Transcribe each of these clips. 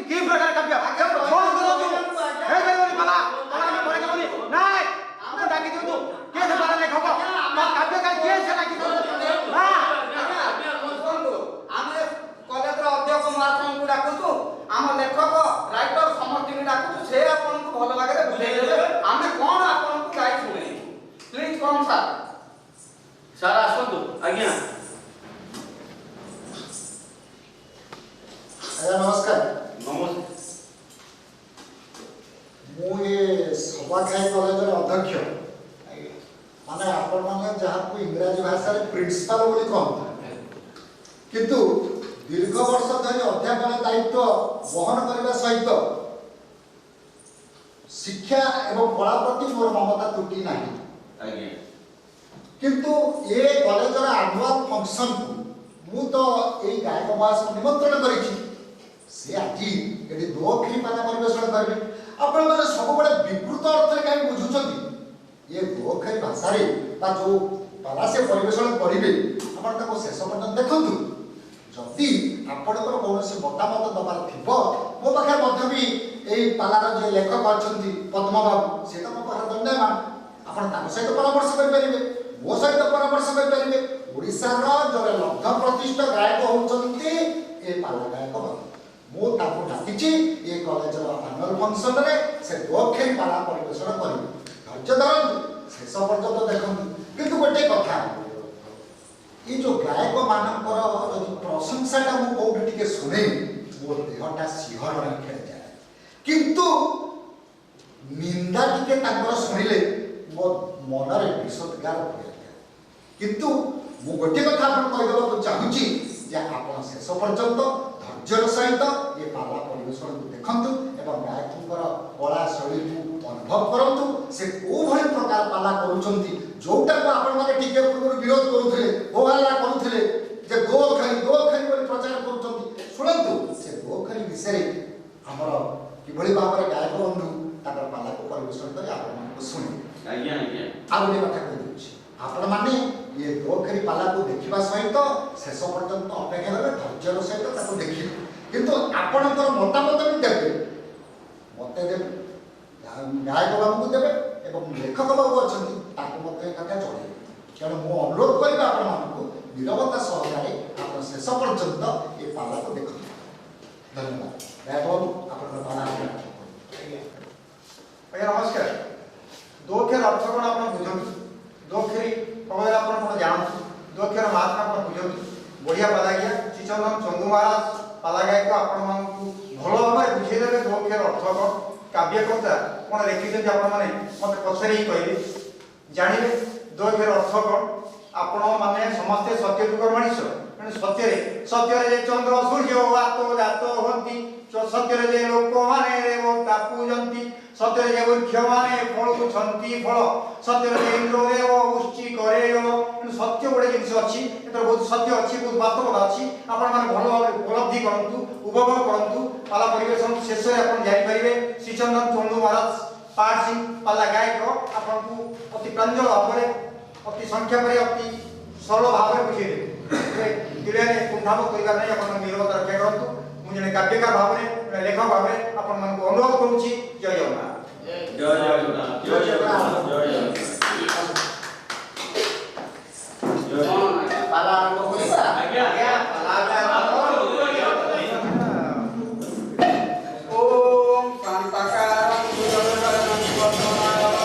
কি প্রকার কাব্য ফোন করো তু হে করবনি পালা পালা আমি পরে করবনি নাই আপনি ডাকি দিও তু কে সে পালা লেখক কাব্য কাল কে সে ডাকি দিও হ্যাঁ ଆମେ କଲେଜର ଅଧ୍ୟକ୍ଷ ମହାଶୟଙ୍କୁ ଡାକୁଛୁ ଆମ ଲେଖକ ରାଇଟର ସମସ୍ତଙ୍କୁ ଡାକୁଛୁ ସେ ଆପଣଙ୍କୁ ଭଲ ଭାବରେ ବୁଝେଇଦେବେ ଆମେ କ'ଣ ଆପଣଙ୍କୁ ଗାଇ ଶୁଣେଇବୁ ପ୍ଲିଜ କମ୍ ସାର୍ ସାର୍ ଆସନ୍ତୁ ଆଜ୍ଞା ଆଜ୍ଞା ନମସ୍କାର ନମସ୍କାର ମୁଁ ଏ ସବାଖାଇ କଲେଜର ଅଧ୍ୟକ୍ଷ ମାନେ ଆପଣମାନେ ଯାହାକୁ ଇଂରାଜୀ ଭାଷାରେ ପ୍ରିନ୍ସିପାଲ ବୋଲି କହନ୍ତି କିନ୍ତୁ ଦୀର୍ଘ ବର୍ଷ ଧରି ଅଧ୍ୟାପନ ଦାୟିତ୍ୱ ବହନ କରିବା ସହିତ ଶିକ୍ଷା ଏବଂ କଳା ପ୍ରତି ମୋର ମମତା ତ୍ରୁଟି ନାହିଁ ଆଜ୍ଞା କିନ୍ତୁ ଏ କଲେଜର ଆନୁଆଲ ଫଙ୍କସନକୁ ମୁଁ ତ ଏଇ ଗାୟକ ମହାଶୟଙ୍କୁ ନିମନ୍ତ୍ରଣ କରିଛି ସେ ଆଜି ଏଠି ଦୋଅକ୍ଷରୀ ପାଲା ପରିବେଷଣ କରିବେ ଆପଣମାନେ ସବୁବେଳେ ବିକୃତ ଅର୍ଥରେ କାହିଁ ବୁଝୁଛନ୍ତି ଏ ଦୋଅକ୍ଷରୀ ଭାଷାରେ ବା ଯେଉଁ ପାଲା ସେ ପରିବେଷଣ କରିବେ ଆପଣ ତାକୁ ଶେଷ ପର୍ଯ୍ୟନ୍ତ ଦେଖନ୍ତୁ ଯଦି ଆପଣଙ୍କର କୌଣସି ମତାମତ ଦେବାର ଥିବ ମୋ ପାଖରେ ମଧ୍ୟ ବି ଏଇ ପାଲାର ଯିଏ ଲେଖକ ଅଛନ୍ତି ପଦ୍ମ ବାବୁ ସେ ତ ମୋ ପାଖରେ ଦଣ୍ଡାୟମାନ ଆପଣ ତାଙ୍କ ସହିତ ପରାମର୍ଶ କରିପାରିବେ ମୋ ସହିତ ପରାମର୍ଶ କରିପାରିବେ ଓଡ଼ିଶାର ଜଣେ ଲବ୍ଧ ପ୍ରତିଷ୍ଠ ଗାୟକ ହେଉଛନ୍ତି ଏ ପାଲା ଗାୟକ ବାବୁ ମୁଁ ତାଙ୍କୁ ଡାକିଛି ଏ କଲେଜର ଆନୁଆଲ ଫଙ୍କସନରେ ସେ ଦୋଅକ୍ଷରୀ ପାଲା ପରିବେଷଣ କରିବେ ଧୈର୍ଯ୍ୟ ଧରନ୍ତୁ ଶେଷ ପର୍ଯ୍ୟନ୍ତ ଦେଖନ୍ତୁ କିନ୍ତୁ ଗୋଟିଏ କଥା ये जो गायक मानकर यदि प्रशंसाटा मु कोठी टिके सुने मो देहटा सिंहरण खेल जाए किंतु निंदा टिके तांकर सुनिले मो मनरे विषोद्गार हो जाए किंतु मु गोटे कथा आपन कहि देबा को चाहूची जे आपन शेष पर्यंत धैर्यर सहित ये पाला परिवेषण को देखंतु एवं गायकंकर कला शैली को अनुभव करंतु से को भली प्रकार पाला करूचंती जोटा को आपण माने टिके पूर्व विरोध करूथिले होहल्ला करूथिले जे गोखरी बोली प्रचार करूचंती सुनंतु से गोखरी विषय हमर किभली भाबरे गायक बंधु ताकर पाला को परिवेषण करी आपण माने सुनि ଆଜ୍ଞା ଆଜ୍ଞା आ गोटे कथा कहि दउछि आपण माने ये गोखरी पाला को देखिबा सहित शेष पर्यंत अपेक्षा करे धैर्यर सहित ताको देखिबे किंतु आपणकर मतामत भी देबे मते देबे गायक बाबू को देबे एवं लेखक बाबू अछंती ताको मते कथा जणे तेणु मु अनुरोध करिबा आपण मानकु निरवता सहकारे आपण शेष पर्यंत ए पाला को देखु धन्यवाद गायक बाबू आपण पाला आज्ञा नमस्कार दो-अक्षर अर्थ कोन आपण बुझंतु दो-अक्षरी कबे आपण कोन जानतु दो-अक्षर महात्मा आपण बुझंतु बढ़िया पाला गया श्रीचंदन चंदू महाराज पाला गायक आपण मानकु भलो भाबरे बुझेइ देबे दो-अक्षर अर्थ कोन काव्यकर्ता कोन लिखिछन आपण माने मते पछरे ही कहबे जानिबे दो-अक्षर अर्थ कोन आपण माने समस्त सत्य जुगर मनीष सत्य जे चंद्र सूर्य आतो जातो होंती सत्य जे लोक माने देवता पूजंती सत्य जे वृक्ष माने फल छंती फल सत्य जे इंद्र देव उष्टि करे सत्य गोटे जिनिस अछि एतर बहुत सत्य अछि बहुत वास्तवता अछि आपण माने भलो उपलब्धि करंतु उपभोग करंतु पाला परिवेशन शेष रे आपण जानि परिबे श्रीचंदन चंदू महाराज पाठ सिंह पाला गायक आपण को अति प्रांजल भाबरे अति संख्या पर अति सरल भाबरे बुझे दे दिले कुंठाम करिबा नै आपण निरवता रक्षा करंतु मु जने काव्यकार भाबरे लेखक भाबरे आपण मन को अनुरोध करूची जय जगन्नाथ जय जगन्नाथ जय जगन्नाथ जय जगन्नाथ ପାଲା ଆରମ୍ଭ କରିବା ଆଜ୍ଞା ଆଜ୍ଞା ପାଲା ଆରମ୍ଭ ओम शांताकारं सुरवरं वदनारं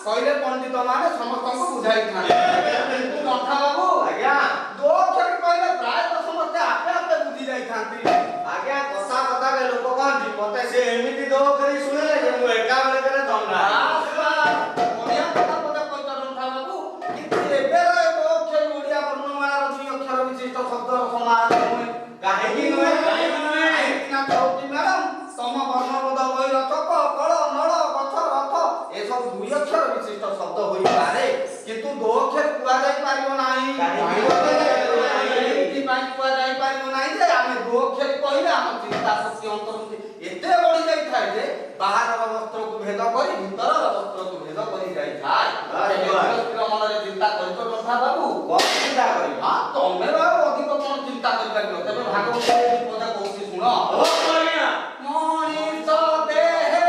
କହିଲେ ପଣ୍ଡିତ ମାନେ ସମସ୍ତଙ୍କୁ ବୁଝାଇଥାନ୍ତି କିନ୍ତୁ ଲଣ୍ଠା ବାବୁ ଆଜ୍ଞା ଦୋ ଅକ୍ଷର କହିଲେ ପ୍ରାୟତଃ ସମସ୍ତେ ଆପେ ଆପେ ବୁଝି ଯାଇଥାନ୍ତି। ଆଜ୍ଞା କଥା ଲୋକ କହନ୍ତି ମତେ ସେ ଏମିତି ଦୋ କରି ଶୁଣିଲେ ଯେ ମୁଁ ଏକା ବେଳକରେ ଦଣ୍ଡା ବଢିଆ କଥା ବୋଧେ କହିଛ ଲଣ୍ଠା ବାବୁ କିନ୍ତୁ ଏବେର ଏ ଦୋ ଅକ୍ଷର ଓଡ଼ିଆ ବର୍ଣ୍ଣମାଳାର 2 ଅକ୍ଷର ବିଶିଷ୍ଟ ଶବ୍ଦର ସମାହାର ନୁହେଁ। କାହିଁକି ନୁହେଁ? କାହିଁକି ନା କହୁଛି ମ୍ୟାଡାମ ତମ ବର୍ଣ୍ଣବୋଧ ବହିର ଚକ କଳ ନଳ ଗଛ ରଥ ଏସବୁ 2 ଅକ୍ଷର ବିଶିଷ୍ଟ ଶବ୍ଦ ହୋଇପାରେ କିନ୍ତୁ ଦୋ ଅକ୍ଷର କୁହାଯାଇ ପାରିବ ନାହିଁ। ଏଇଥିପାଇଁ କୁହାଯାଇ ପାରିବ ନାହିଁ ଯେ ଆମେ ଦୋ ଅକ୍ଷର କହିଲେ ଆମ ଚିନ୍ତା ଶକ୍ତି ଅନ୍ତର୍ଭୁକ୍ତି ଏତେ ବଢି ଯାଇଥାଏ ଯେ ବାହାରର ବସ୍ତ୍ରକୁ ଭେଦ କରି ଭିତରର ବସ୍ତ୍ରକୁ ଭେଦ କରି ଯାଇଥାଏ। ମନରେ ଚିନ୍ତା କରିଛ କଥା ବାବୁ କଣ ଚିନ୍ତା କରିବି? ହଁ ତମେ ବାବୁ ଅଧିକ କଣ ଚିନ୍ତା କରିପାରିବ ତେବେ ଭାଗବତ ପଦ କହୁଛି ଶୁଣ ମଣିଷ ଦେହେ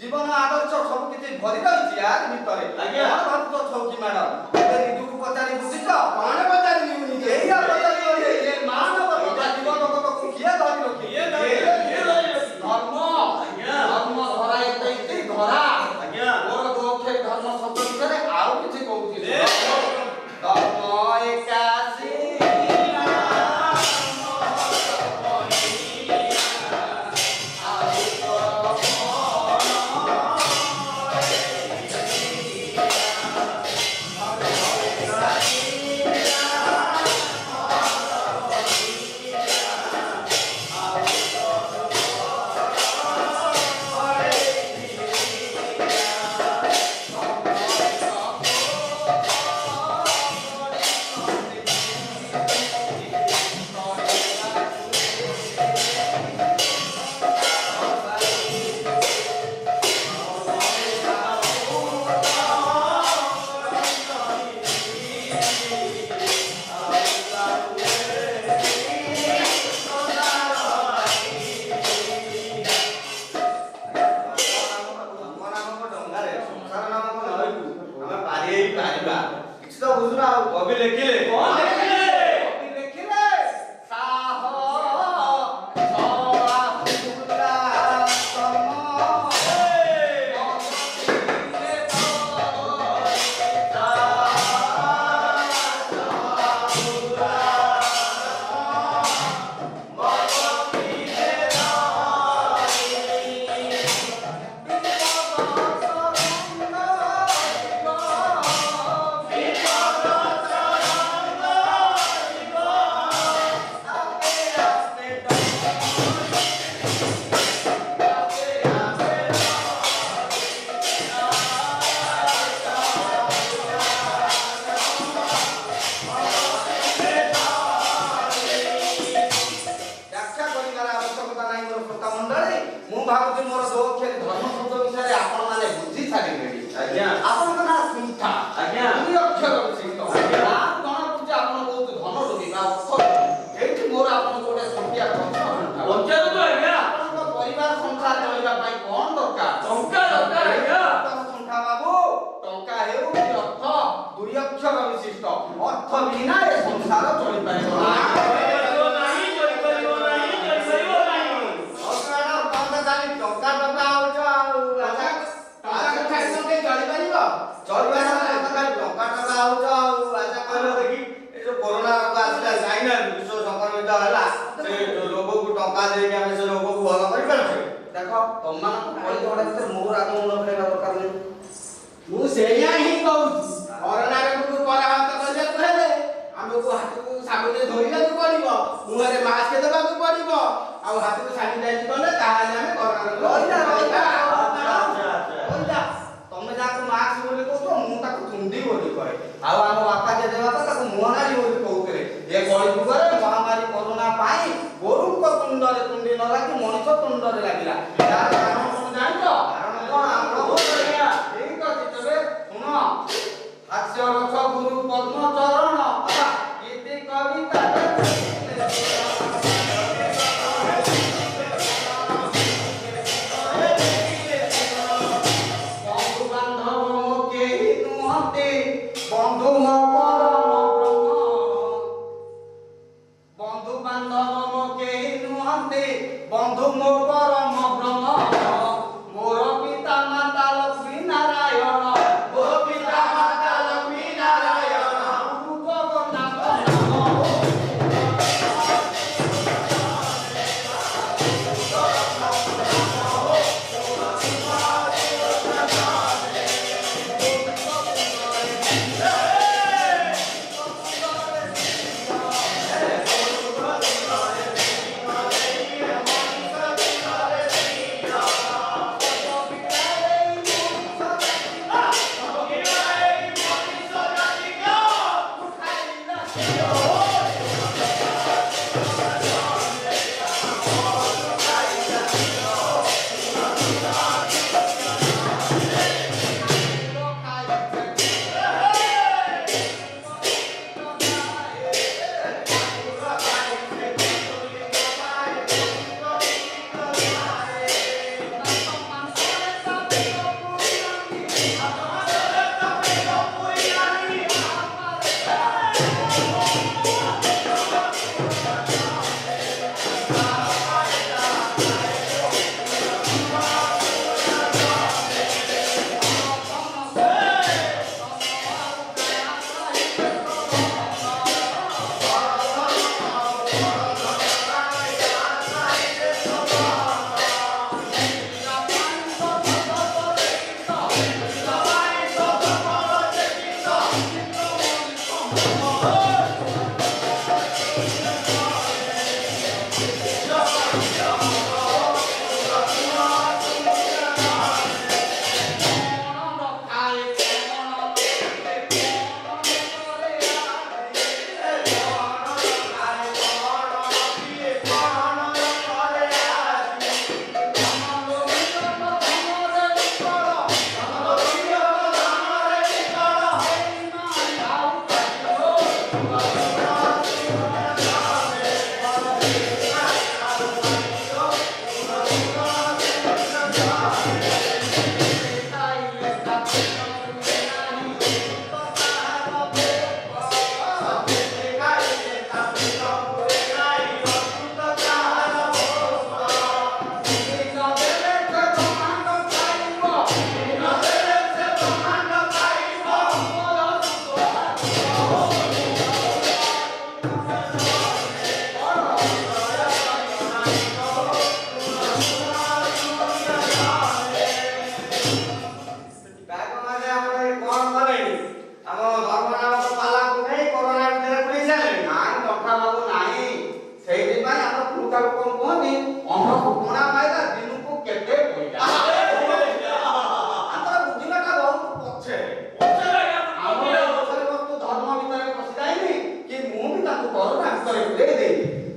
জীবন আদর্শ সব কিছু ভরি রয়েছে আর ভিতরে আজ্ঞা কোন ভাবছো ছৌকি ম্যাডাম এবে নিজুকু পচারি বুঝিছ কোন পচারি নিউনি এইয়া পচারি হইছে যে মানবতা জীবন জগতকু কিয়ে ধরি রখি ধর্ম ধর্ম ধরা এতেই ধরা মোর দোক্ষে ধর্ম শব্দ ভিতরে আর কিছু কହୁছি ধর্ম একাশী কবি লেখিলে ଭାବୁଛି ମୋର ଦୋ ଅକ୍ଷର ଧର୍ମ ଶବ୍ଦ ବିଷୟରେ ଆପଣ ମାନେ ବୁଝି ସାରିଲେଣି। ଆଜ୍ଞା ଆପଣଙ୍କ ନାଁ ସୁଣ୍ଠା ଆଜ୍ଞା 2 ଅକ୍ଷର ବିଶିଷ୍ଟ ଜଣା ପଡୁଛି ଆପଣ ବହୁତ ଧନ ରୋଗୀ ବା ଅର୍ଥ ଏଇଠି ମୋର ଆପଣଙ୍କୁ ଗୋଟେ ସଂଖ୍ୟା ପ୍ରଶ୍ନ ପଞ୍ଚାୟତ ଆଜ୍ଞା ଆପଣଙ୍କ ପରିବାର ସଂସାର ଚଳିବା ପାଇଁ କଣ ଦରକାର? ଟଙ୍କା ଦରକାର ଆଜ୍ଞା ସୁଣ୍ଠା ବାବୁ ଟଙ୍କା ହେଉଛି ଅର୍ଥ 2 ଅକ୍ଷର ବିଶିଷ୍ଟ ଅର୍ଥ ବିନା ଏ ସଂସାର ଚଳିପାରିବ ନାହିଁ। ଦେଖ ତମମାନଙ୍କୁ କହିଲେ ଗୋଟେ ଭିତରେ ମୋର ଆଗ ମୁଣ୍ଡ ଖେଳିବା ଦରକାର ନାହିଁ। ମୁଁ ସେଇଆ ହିଁ କହୁଛି କରୋନା ରୋଗକୁ ପରାହତ କରିବାକୁ ହେଲେ ଆମକୁ ହାତକୁ ସାବୁନ ଧୋଇବାକୁ ପଡିବ, ମୁହଁରେ ମାସ୍କ ଦେବାକୁ ପଡିବ, ଆଉ ହାତକୁ ସାନିଟାଇଜ କଲେ ତାହେଲେ ଆମେ କରୋନା ରୋଗ ତମେ ଯାହାକୁ ମାସ୍କ ବୋଲି କହୁଛ ମୁଁ ତାକୁ ତୁଣ୍ଡି ବୋଲି କହେ ଆଉ ଆମ ବାପା ଜେଜେବାପା ତାକୁ ମୁହଁନାରୀ ବୋଲି କହୁଥିଲେ। ଏ କଳିଯୁଗରେ ମହାମାରୀ କରୋନା ପାଇଁ ଗୋରୁଙ୍କ ତୁଣ୍ଡରେ ତୁଣ୍ଡି ନ ଲାଗି ମଣିଷ ତୁଣ୍ଡରେ ଲାଗିଲା। ଯାହାର କାରଣ କଣ ଜାଣିଛ? କାରଣ କଣ? ଠିକ ଅଛି ତେବେ ଶୁଣ ହାସ୍ୟ ରସ ଗୁରୁ ପଦ୍ମ ଚରଣ ଇତି କବିତା ବନ୍ଧୁ ବାନ୍ଧବ ମୋ କେହି ନୁହନ୍ତି ବନ୍ଧୁ ମୋ ବନ୍ଧୁ ବାନ୍ଧବ ମୋ କେହି ନୁହନ୍ତି ବନ୍ଧୁ ମୋ ପରମ ବ୍ରହ୍ମ ମୋର ପିତା ମାତା ଲକ୍ଷ୍ମୀ ନାରାୟଣ ମୋ ପିତା ମାତା ଲକ୍ଷ୍ମୀ ନାରାୟଣ ଗୁରୁ ଜଗନ୍ନାଥ ନାମ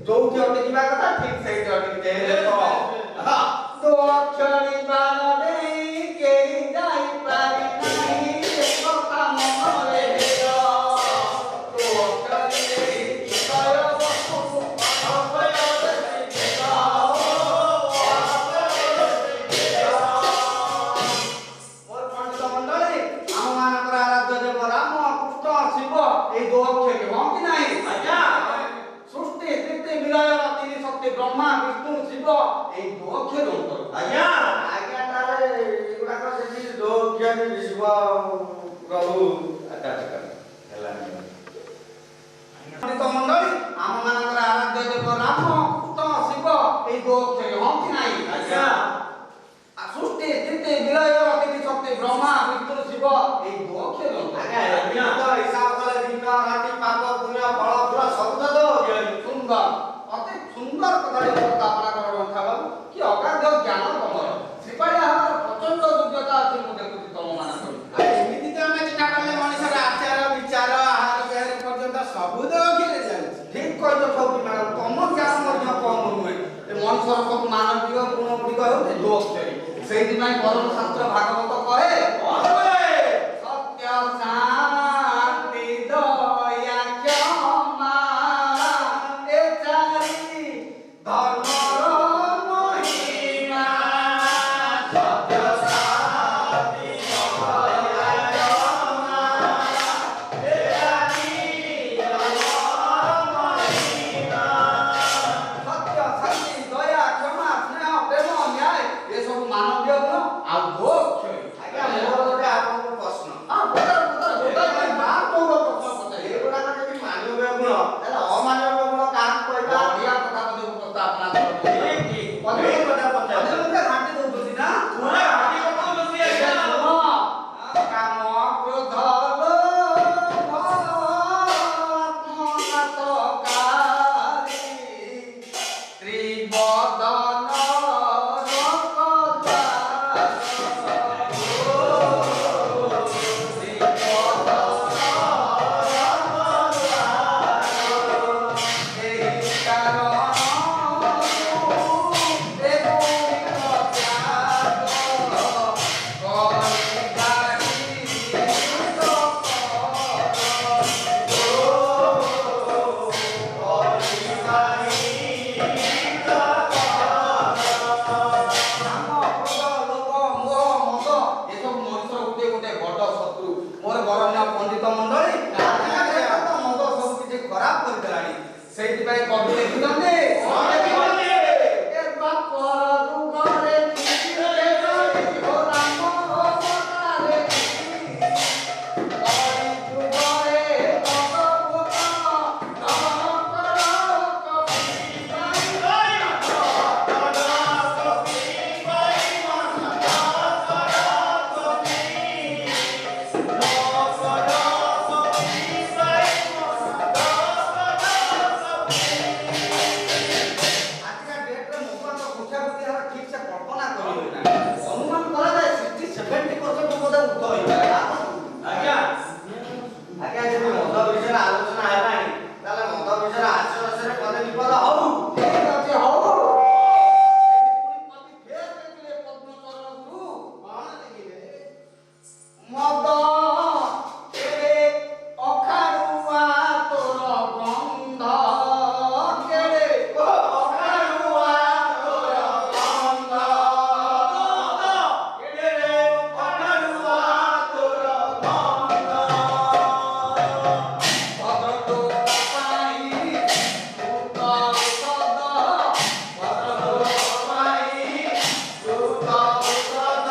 ଯୋଉଠି ଅଟକିବା କଥା ଠିକ ସେଇଠି ଅଟକି ଦେଖ ଦୋ ଅକ୍ଷରୀ ବାଣ ଦେଇ କେହି ଯାଇପାରି ନାହିଁ କଥା ମନରେ ଦୋ ଅକ୍ଷରୀ ଦେଇ ବିଷୟ ବସ୍ତୁକୁ ପଣ୍ଡିତ ମଣ୍ଡଳୀ ଆମମାନଙ୍କର ଆରାଧ୍ୟ ଦେବ ରାମ କୃଷ୍ଣ ଶିବ ଏଇ ଦୋ ଅକ୍ଷରୀ ହଁ କି ନାହିଁ? ଆଜ୍ଞା ସୃଷ୍ଟି ସ୍ଥିତି ବିଲୟର ତିନି ଶକ୍ତି ବ୍ରହ୍ମା ବିଷ୍ଣୁ ଶିବ ଏଇ ଦୋ ଅକ୍ଷରୀ ଅନ୍ତର୍ଗତ। ଆଜ୍ଞା ଆଜ୍ଞା ତାହେଲେ ଏଗୁଡାକ ଯଦି ଦୋ ଅକ୍ଷରୀ ଶିବ ପ୍ରଭୁ ହେଲାନି ପଣ୍ଡିତ ମଣ୍ଡଳୀ ଆମମାନଙ୍କର ଆରାଧ୍ୟ ଦେବ ରାମ କୃଷ୍ଣ ଶିବ ଏଇ ଦୋ ଅକ୍ଷରୀ ହଁ କି ନାହିଁ? ଆଜ୍ଞା ସୃଷ୍ଟି ସ୍ଥିତି ବିଲୟର ତିନି ଶକ୍ତି ବ୍ରହ୍ମା ବିଷ୍ଣୁ ଶିବ ଏଇ ଦୋ ଅକ୍ଷରୀ ଅନ୍ତର୍ଗତ। ହିସାବ କଲେ ଦିନ ରାତି ପାପ ପୁଣ୍ୟ ଫଳ ଫଳ ସବୁ ତ ଦୋ ଅକ୍ଷରୀ। ସୁନ୍ଦର ଅତି ସୁନ୍ଦର କଥାଟି ସ୍ଥାପନା କର ରକ୍ଷା ବାବୁ କି ଅଗାଧ ଜ୍ଞାନ ତମର ଶ୍ରୀପାଳି ଆମର ପ୍ରଚଣ୍ଡ ଯୋଗ୍ୟତା ଅଛି ମୁଁ ଦେଖୁଛି ତମମାନଙ୍କର। ଏମିତି ତ ଆମେ ଚିନ୍ତା କଲେ ମଣିଷର ଆଚାର ବିଚାର ଆହାର ବିହାର ପର୍ଯ୍ୟନ୍ତ ସବୁ ଦୋ ଅକ୍ଷରୀରେ ଯାଉଛି। ଠିକ କହିଛ ସବୁ ମ୍ୟାଡାମ ତମ ଜ୍ଞାନ ମଧ୍ୟ କମ ନୁହେଁ ଏ ମଣିଷର ସବୁ ମାନବୀୟ ଗୁଣ ଗୁଡ଼ିକ ହେଉଛି ଦୋ ଅକ୍ଷରୀ। ସେଇଥିପାଇଁ ପରମ ଶାସ୍ତ୍ର ଭାଗବତ କହେ ସତ୍ୟ ପଣ୍ଡିତ ମଣ୍ଡଳୀ ଆଜିକା ତ ମଦ ସବୁ କିଛି ଖରାପ କରିଦେଲାଣି। ସେଇଥିପାଇଁ କବି ଲେଖିଛନ୍ତି ଏ ବାପର ଯୁଗରେ କିଛିରେ ଜଳି ହୋ ରାମ ଅବତାରେ କଳି ଯୁଗରେ ତପୋତନ ନକର ଆଜିକା ଡେଟରେ ମୋବାଇଲ ବୁଝାବୁଝି ହେବା ଠିକ ସେ କଳ୍ପନା କରିହୁଏନା। ଅନୁମାନ କରାଯାଏ 60-70% ବୋଧେ ଉଦ୍ଧ ହୋଇପାରେ। ଆଜ୍ଞା ଆଜ୍ଞା ଯଦି ମଦ ବିଷୟରେ ଆଲୋଚନା ହେଲାଣି ତାହେଲେ ମଦ ବିଷୟରେ ହାସ୍ୟରସରେ ପଦେ ବିପଦ ହଉ। ଠିକ ଅଛି ହଉ। ଏଠି ପୁଣି କବି ଫେର ଦେଖିଲେ ପଦ୍ମଚରଣ ଗୁରୁ କଣ ଦେଖିଲେ? ମଦ କେଡ଼େ ଅଖାରୁଆ ତୋର ଗନ୍ଧ କେଡ଼େ ଅଖାରୁଆ ତୋର ଗନ୍ଧ କେଡ଼େ ଅଖାରୁଆ ତୋର ଗନ୍ଧ ଭଦ୍ରଲୋକ ପାଇଁ ସୁତ ଔଷଧ ଭଦ୍ରଲୋକ ପାଇଁ ସୁତ ଔଷଧ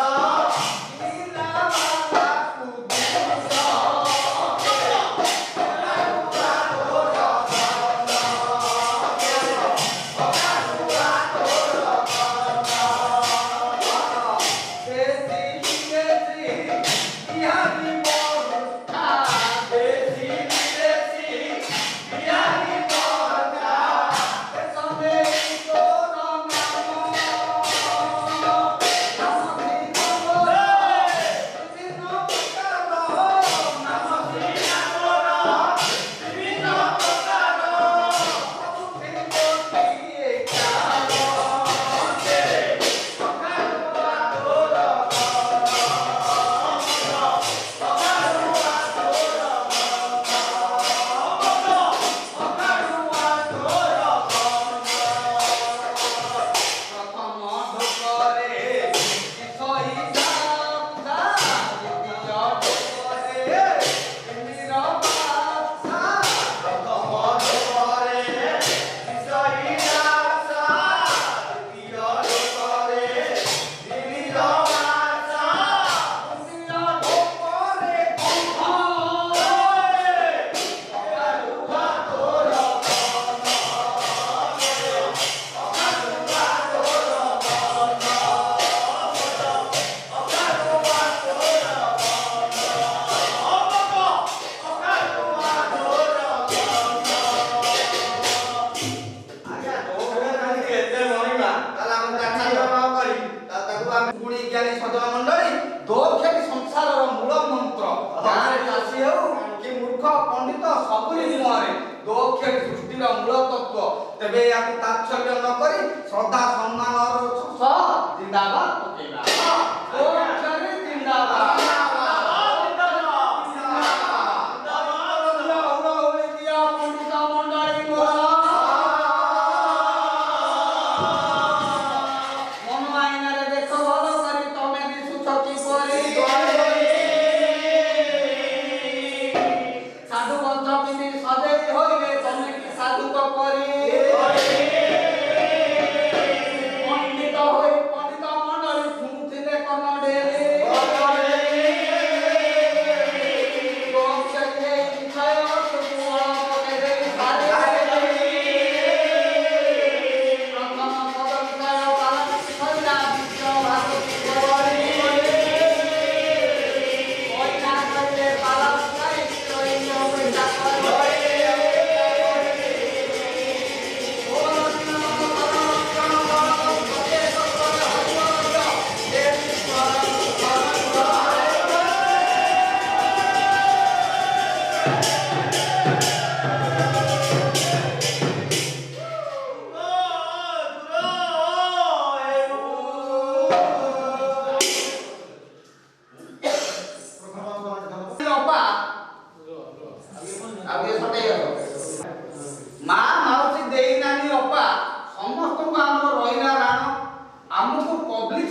ପିଲାମାନଙ୍କୁ ଦୁଧ ତେବେ ୟାକୁ ତାତ୍ସଲ୍ୟ ନ କରି ଶ୍ରଦ୍ଧା ସମ୍ମାନର ସହ ଜିନ୍ଦାବାଦ ପକେଇବା। ଦୋକ୍ଷରେ ଜିନ୍ଦାବାଦ।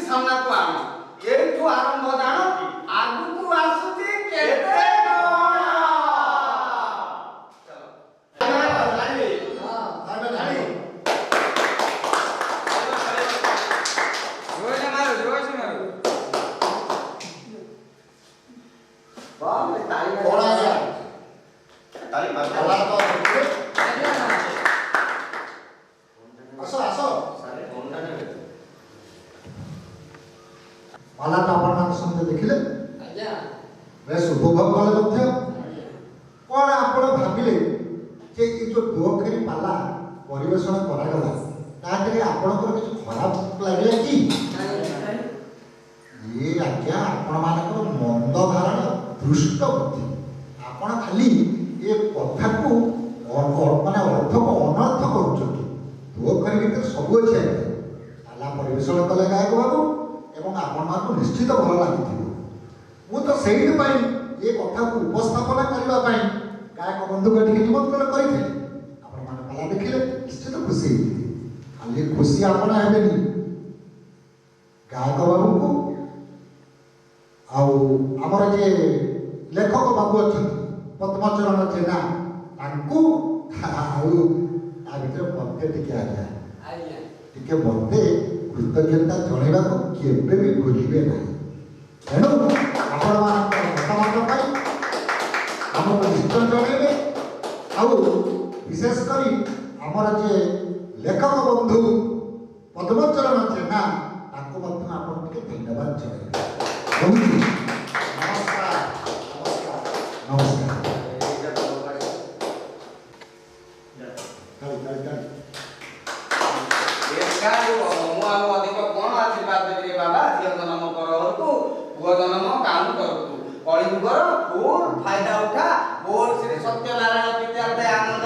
ସାମ୍ନାକୁ ଆଣ ଏଇଠୁ ଆରମ୍ଭ ଜାଣ ଆଗକୁ ଆସୁଛି କେତେ କଣ ପାଲା ତ ଦେଖିଲେ। ଆସ ଆସ ପାଲା ତ ଆପଣମାନଙ୍କ ସମସ୍ତେ ଦେଖିଲେ ବେଶ ଉପଭୋଗ କଲେ ମଧ୍ୟ କଣ ଆପଣ ଭାବିଲେ ଯେ ଏ ଯୋଉ ଦୋଖେରି ପାଲା ପରିବେଷଣ କରାଗଲା ତା ଦେହରେ ଆପଣଙ୍କର କିଛି ଖରାପ ଲାଗିଲା କି? ଇଏ ଆଜ୍ଞା ଆପଣମାନଙ୍କର ମନ୍ଦ ଧାରଣ ଦୃଷ୍ଟ ବୁଦ୍ଧି। ଆପଣ ଖାଲି ଏ କଥାକୁ ମାନେ ଅର୍ଥକୁ ଅନର୍ଥ କରୁଛନ୍ତି। ଦୋଖେରି ଭିତରେ ସବୁ ଅଛି ଆଜ୍ଞା। ପାଲା ପରିବେଷଣ କଲେ ଗାୟକ ବାବୁ ଏବଂ ଆପଣମାନଙ୍କୁ ନିଶ୍ଚିତ ଭଲ ଲାଗିଥିବ। ମୁଁ ତ ସେଇଥିପାଇଁ ଏ କଥାକୁ ଉପସ୍ଥାପନ କରିବା ପାଇଁ ଗାୟକ ବନ୍ଧୁକୁ ଏଠିକି ନିମନ୍ତ୍ରଣ କରିଥିଲି। ଆପଣମାନେ ପାଲା ଦେଖିଲେ ନିଶ୍ଚିତ ଖୁସି ହେଇଥିବେ। ଖାଲି ଖୁସି ଆପଣ ହେବେନି, ଗାୟକ ବାବୁଙ୍କୁ ଆଉ ଆମର ଯିଏ ଲେଖକ ବାବୁ ଅଛନ୍ତି ପଦ୍ମଚରଣ ଜେନା ତାଙ୍କୁ ଆଉ ତା ଭିତରେ ମତେ ଟିକେ ଆଜ୍ଞା ଟିକେ ମତେ କୃତଜ୍ଞତା ଜଣାଇବାକୁ କେବେ ବି ଭୁଲିବେ ନାହିଁ। ତେଣୁ ଆପଣମାନଙ୍କର ମତାମତ ପାଇଁ ଆମକୁ ନିଶ୍ଚୟ ଜଣାଇବେ। ଆଉ ବିଶେଷ କରି ଆମର ଯିଏ ଲେଖକ ବନ୍ଧୁ ପଦ୍ମଚରଣ ଜେନା ତାଙ୍କୁ ମଧ୍ୟ ଆପଣ ଟିକେ ଧନ୍ୟବାଦ ଜଣାଇବେ। ରହୁଛି। ନମସ୍କାର ନମସ୍କାର ନମସ୍କାର। କାଳି କାଳି କାଳି। ମୁଁ ଆଉ ଅଧିକ କଣ ଆଶୀର୍ବାଦ ଦେବି ରେ ବାବା। ଝିଅ ଜନ୍ମ କରନ୍ତୁ, ପୁଅ ଜନ୍ମ କାମ କରନ୍ତୁ, କଳିଯୁଗର ଫୁଲ୍ ଫାଇଦା ଉଠା। ବୋଲ ଶ୍ରୀ ସତ୍ୟନାରାୟଣ ବିଦ୍ୟାଳୟ ଆନନ୍ଦ